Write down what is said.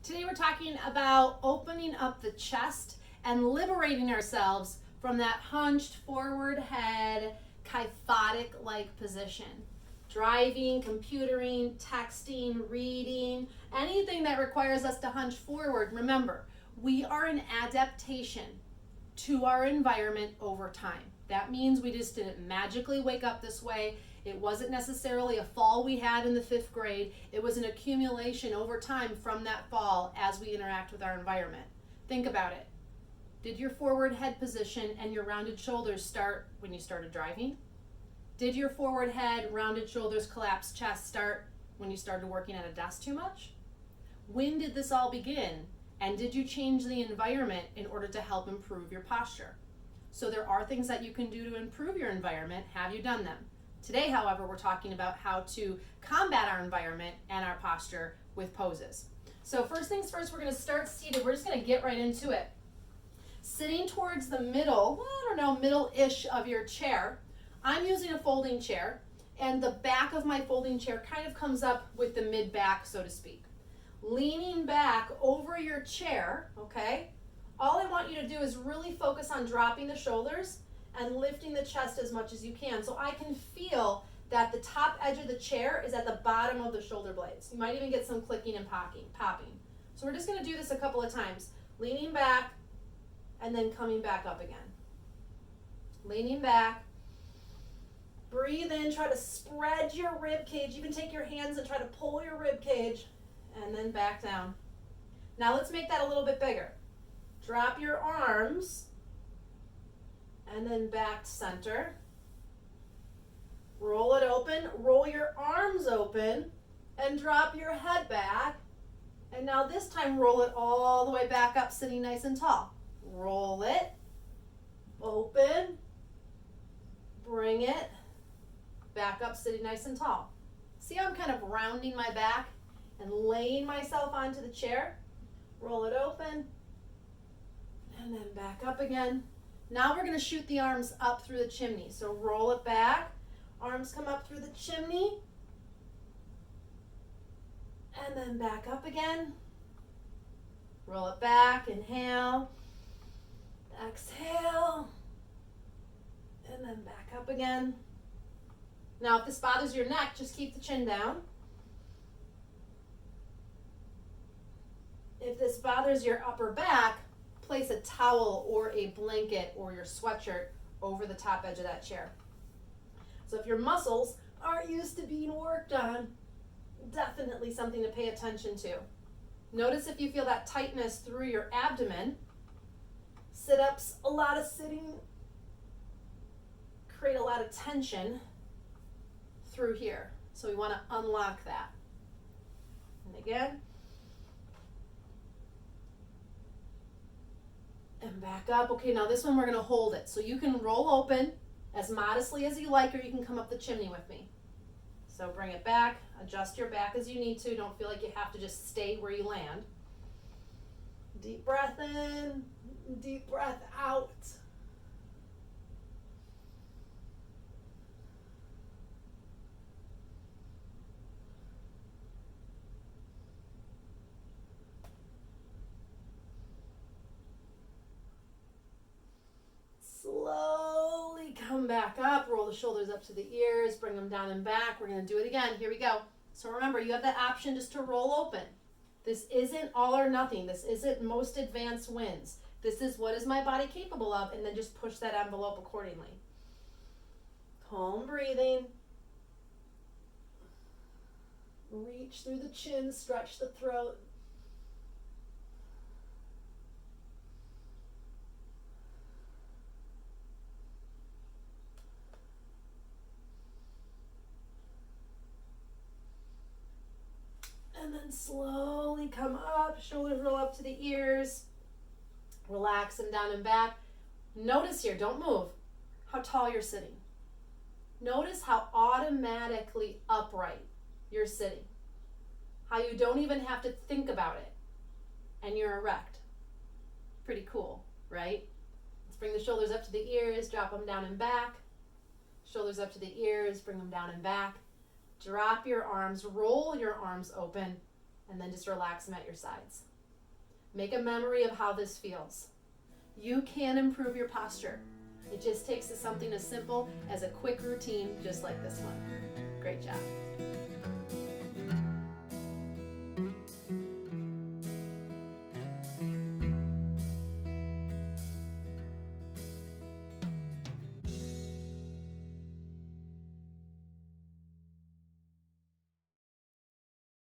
Today we're talking about opening up the chest and liberating ourselves from that hunched forward head, kyphotic-like position. Driving, computering, texting, reading, anything that requires us to hunch forward. Remember, we are an adaptation to our environment over time. That means we just didn't magically wake up this way. It wasn't necessarily a fall we had in the 5th grade. It was an accumulation over time from that fall as we interact with our environment. Think about it. Did your forward head position and your rounded shoulders start when you started driving? Did your forward head, rounded shoulders, collapsed chest start when you started working at a desk too much? When did this all begin? And did you change the environment in order to help improve your posture? So there are things that you can do to improve your environment. Have you done them? Today, however, we're talking about how to combat our environment and our posture with poses. So first things first, we're going to start seated. We're just going to get right into it. Sitting towards the middle, middle-ish of your chair. I'm using a folding chair, and the back of my folding chair kind of comes up with the mid-back, so to speak. Leaning back over your chair, okay? All I want you to do is really focus on dropping the shoulders and lifting the chest as much as you can. So I can feel that the top edge of the chair is at the bottom of the shoulder blades. You might even get some clicking and popping. So we're just going to do this a couple of times. Leaning back and then coming back up again. Leaning back. Breathe in, try to spread your rib cage. Even take your hands and try to pull your rib cage and then back down. Now let's make that a little bit bigger. Drop your arms and then back to center. Roll it open, roll your arms open, and drop your head back. And now this time roll it all the way back up, sitting nice and tall. Roll it, open, bring it, back up, sitting nice and tall. See how I'm kind of rounding my back and laying myself onto the chair? Roll it open, and then back up again. Now we're going to shoot the arms up through the chimney. So roll it back. Arms come up through the chimney. And then back up again. Roll it back. Inhale. Exhale. And then back up again. Now if this bothers your neck, just keep the chin down. If this bothers your upper back, place a towel or a blanket or your sweatshirt over the top edge of that chair. So if your muscles aren't used to being worked on, definitely something to pay attention to. Notice if you feel that tightness through your abdomen. Sit-ups, a lot of sitting, create a lot of tension through here. So we want to unlock that. And again. And back up. Okay, now this one we're going to hold it. So you can roll open as modestly as you like, or you can come up the chimney with me. So bring it back, adjust your back as you need to. Don't feel like you have to just stay where you land. Deep breath in, deep breath out. Slowly come back up, roll the shoulders up to the ears, bring them down and back. We're going to do it again. Here we go. So remember, you have the option just to roll open. This isn't all or nothing. This isn't most advanced wins. This is what is my body capable of, and then just push that envelope accordingly. Calm breathing. Reach through the chin, stretch the throat. And then slowly come up, shoulders roll up to the ears. Relax them down and back. Notice here, don't move, how tall you're sitting. Notice how automatically upright you're sitting. How you don't even have to think about it. And you're erect. Pretty cool, right? Let's bring the shoulders up to the ears, drop them down and back. Shoulders up to the ears, bring them down and back. Drop your arms, roll your arms open, and then just relax them at your sides. Make a memory of how this feels. You can improve your posture. It just takes something as simple as a quick routine just like this one. Great job.